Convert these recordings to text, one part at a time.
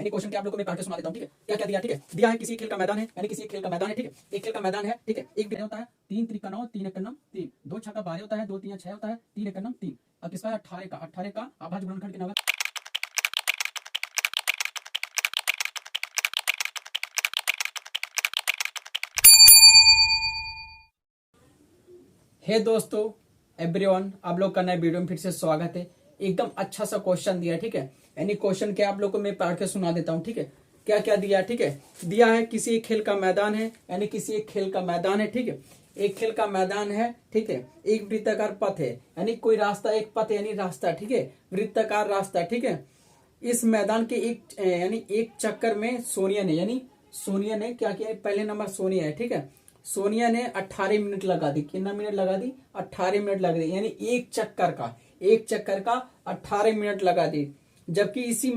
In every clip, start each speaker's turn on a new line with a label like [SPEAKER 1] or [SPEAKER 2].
[SPEAKER 1] यानी क्वेश्चन के आप लोगों को मैं पढ़ के सुना देता हूँ, ठीक है। क्या क्या दिया, ठीक है। दिया है किसी खेल का मैदान है, यानी किसी खेल का मैदान है, ठीक है। एक खेल का मैदान है, ठीक है। एक बिना होता है 3 त्रिका 9 3 एकम 3, 2 छक्का 12 होता है, 2 3 6 होता है, 3 एकम 3। अब किसका 18 का अभाज्य गुणनखंड कितना होगा? हे दोस्तों, एवरीवन, आप लोग का नए वीडियो में फिर से स्वागत है। एकदम अच्छा सा क्वेश्चन दिया है, ठीक है। यानी क्वेश्चन के आप लोग को मैं पढ़ के सुना देता हूँ, ठीक है। क्या क्या दिया, ठीक है। दिया है किसी एक खेल का मैदान है, यानी किसी एक खेल का मैदान है, ठीक है। एक खेल का मैदान है, ठीक है। एक वृत्ताकार पथ है, यानी कोई रास्ता, एक पथ यानी रास्ता, ठीक है। वृत्ताकार रास्ता, ठीक है। इस मैदान के एक यानी एक चक्कर में सोनिया ने क्या किया? पहले नंबर सोनिया है, ठीक है। सोनिया ने 18 मिनट लगा दी। कितना मिनट लगा दी? 18 मिनट लगा दी, यानी एक चक्कर का 18 मिनट लगा दी। जबकि इसी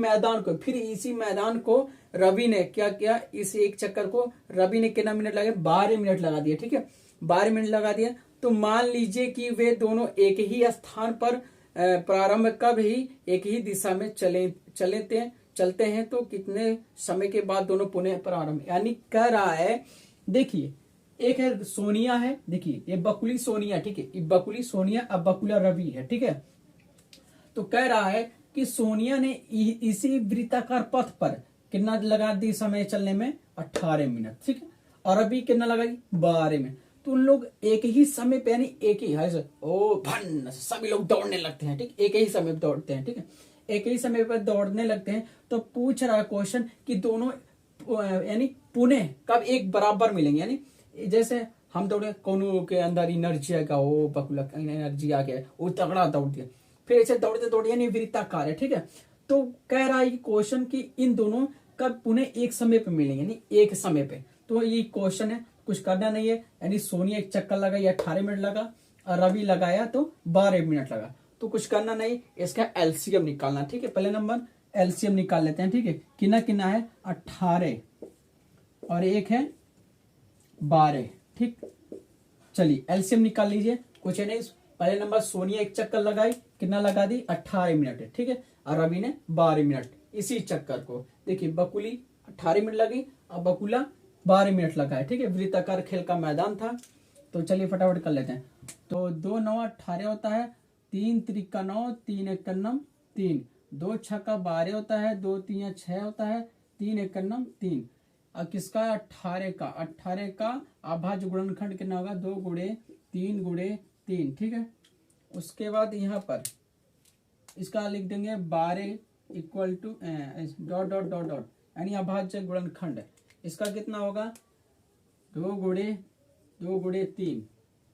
[SPEAKER 1] मैदान को रवि ने क्या किया? इस एक चक्कर को रवि ने कितना मिनट लगा? 12 मिनट लगा दिया, ठीक है। 12 मिनट लगा दिया। तो मान लीजिए कि वे दोनों एक ही स्थान पर प्रारंभ कब ही एक ही दिशा में चलते हैं, तो कितने समय के बाद दोनों पुनः प्रारंभ, यानी कह रहा है, देखिए, एक है सोनिया है, देखिए ये बकुली सोनिया, ठीक है। ये बकुली सोनिया, अब बकुला रवि है, ठीक है। तो कह रहा है कि सोनिया ने इसी वृत्ताकार पथ पर कितना लगा दी समय चलने में? 18 मिनट, ठीक है। और अभी कितना लगा दी? 12 मिनट। तो उन लोग एक ही समय पे, यानी एक ही सभी लोग दौड़ने लगते हैं, ठीक। एक ही समय पे दौड़ते हैं, ठीक है। एक ही समय पर दौड़ने लगते हैं। तो पूछ रहा है क्वेश्चन कि दोनों यानी पुनः कब एक बराबर मिलेंगे, यानी जैसे हम दौड़े, कोनो के अंदर एनर्जी आएगा, वो बकुला एनर्जी आ गया, वो तगड़ा दौड़ दिया, फिर ऐसे दौड़ते दौड़ते, यानी वृत्ताकार है, ठीक है। तो कह रहा है क्वेश्चन कि इन दोनों कब पुनः एक समय पे मिलेंगे, यानी एक समय पे। तो ये क्वेश्चन है, कुछ करना नहीं है। यानी सोनिया एक चक्कर लगाई 18 मिनट लगा, और रवि लगाया तो 12 मिनट लगा। तो कुछ करना नहीं, इसका एलसीएम निकालना, ठीक है। पहले नंबर एलसीएम निकाल लेते हैं, ठीक है। कितना कितना है? 18 और एक है 12, ठीक। चलिए एलसीएम निकाल लीजिए, कुछ है नहीं। पहले नंबर सोनिया एक चक्कर लगाई, कितना लगा दी? 18 मिनट, ठीक है। और रवि ने 12 मिनट। इसी चक्कर को देखिए, बकुली 18 मिनट लगी और बकुला 12 मिनट लगा है, ठीक है। वृत्ताकार खेल का मैदान था। तो चलिए फटाफट कर लेते हैं। तो 2 9 18 होता है, 3 त्रिका 9 3 एकम 3, 2 छक्का 12 होता है, 2 3 6 होता है, 3 एकम 3। अब किसका? 18 का अभाज्य गुणनखंड कितना होगा? 2 गुणे 3 गुणे 3, ठीक है। उसके बाद यहाँ पर इसका लिख देंगे 12 equal to dot dot dot dot, यानी अभाज्य गुणनखंड इसका कितना होगा? 2 गुणे 3।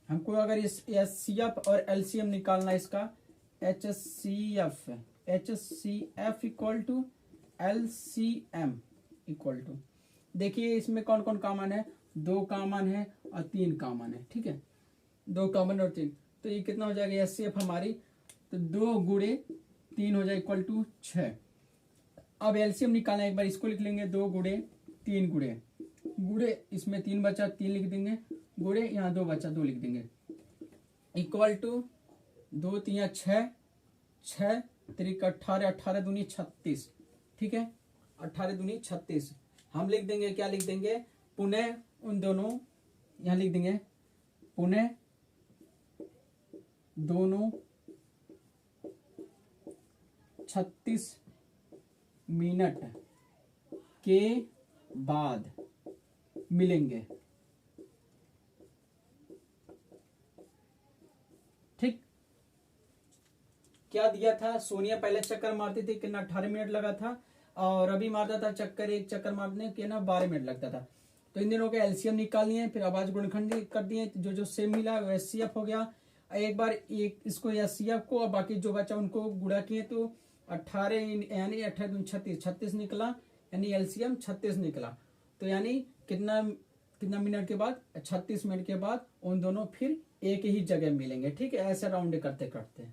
[SPEAKER 1] हमको अगर इस एचसीएफ और एलसीएम निकालना, इसका HCF equal to LCM equal to, देखिए इसमें कौन कौन कॉमन है? 2 कॉमन है और 3 कॉमन है, ठीक है। 2 कॉमन और 3, तो ये कितना हो जाएगा एचसीएफ हमारी? तो 2 गुणे 3 हो जाए इक्वल टू 6। अब एलसीएम निकालना, एक बार इसको लिख लेंगे, 2 गुणे 3 गुणे इसमें 3 बचा, 3 लिख देंगे, गुणे यहाँ 2 बचा, 2 लिख देंगे, इक्वल टू 2 3 6, 6 3 18, 18 दूनी 36, ठीक है। 18 दूनी 36। हम लिख देंगे, क्या लिख देंगे? पुनः उन दोनों, यहां लिख देंगे, पुनः दोनों 36 मिनट के बाद मिलेंगे, ठीक। क्या दिया था? सोनिया पहले चक्कर मारती थी, कितना 18 मिनट लगा था, और रवि मारता था चक्कर, एक चक्कर मारने के ना 12 मिनट लगता था। तो इन दिनों के एलसीएम निकाल लिए, फिर अभाज्य गुणनखंड कर दिए, जो सेम मिला वो एचसीएफ हो गया। एक बार इसको एचसीएफ को और बाकी जो बचा उनको गुणा किए, तो 18 यानी 18 36 निकला, यानी एलसीएम 36 निकला। तो यानी कितना मिनट के बाद? 36 मिनट के बाद उन दोनों फिर एक ही जगह मिलेंगे, ठीक है। ऐसे राउंड करते करते